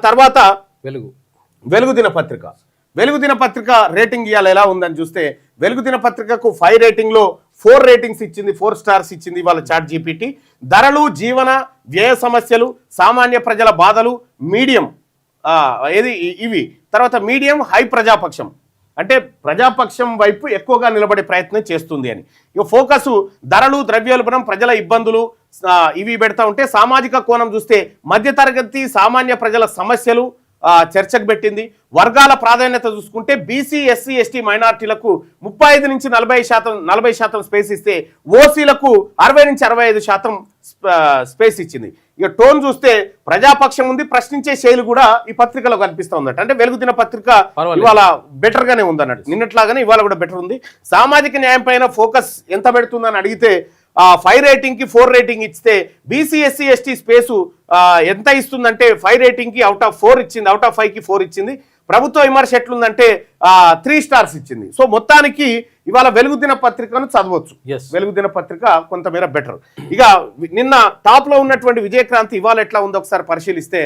తర్వాత వెలుగు వెలుగు దినపత్రిక. వెలుగు దినపత్రిక రేటింగ్ ఇవాళ ఎలా ఉందని చూస్తే వెలుగు దినపత్రికకు 5 రేటింగ్లో 4 రేటింగ్స్ ఇచ్చింది, 4 స్టార్స్ ఇచ్చింది ఇవాళ ChatGPT. ధరలు, జీవన వ్యయ సమస్యలు, సామాన్య ప్రజల బాధలు, మీడియం ఇవి, తర్వాత మీడియం, హై ప్రజాపక్షం అంటే ప్రజాపక్షం వైపు ఎక్కువగా నిలబడే ప్రయత్నం చేస్తుంది అని. ఇక ఫోకస్ ధరలు, ద్రవ్యోల్బణం, ప్రజల ఇబ్బందులు ఇవి పెడతా ఉంటే సామాజిక కోణం చూస్తే మధ్యతరగతి సామాన్య ప్రజల సమస్యలు చర్చకు పెట్టింది. వర్గాల ప్రాధాన్యత చూసుకుంటే బీసీ, ఎస్సీ, ఎస్టీ, మైనార్టీలకు 35 నుంచి 40% స్పేస్ ఇస్తే ఓసీలకు 60 నుంచి 65% స్పేస్ ఇచ్చింది. ఇక టోన్ చూస్తే ప్రజాపక్షం ఉంది, ప్రశ్నించే శైలి కూడా ఈ పత్రికలో కనిపిస్తూ ఉందట. అంటే వెలుగు దిన పత్రిక ఇవాళ బెటర్ గానే ఉంది అన్నట్టు, నిన్నట్లాగానే ఇవాళ కూడా బెటర్ ఉంది. సామాజిక న్యాయం పైన ఫోకస్ ఎంత పెడుతుందని అడిగితే 5 రేటింగ్కి 4 రేటింగ్ ఇస్తే బీసీ, ఎస్సీ, ఎస్టీ స్పేసు ఎంత ఇస్తుందంటే 5 రేటింగ్కి అవుట్ ఆఫ్ 4 ఇచ్చింది, అవుట్ ఆఫ్ 5కి 4 ఇచ్చింది. ప్రభుత్వ విమర్శ ఎట్లుందంటే 3 స్టార్స్ ఇచ్చింది. సో మొత్తానికి ఇవాళ వెలుగు దిన పత్రికను చదవచ్చు. వెలుగు దిన పత్రిక కొంతమేర బెటర్. ఇక నిన్న టాప్ లో ఉన్నటువంటి విజయక్రాంతి ఇవాళ ఎట్లా ఉందో ఒకసారి పరిశీలిస్తే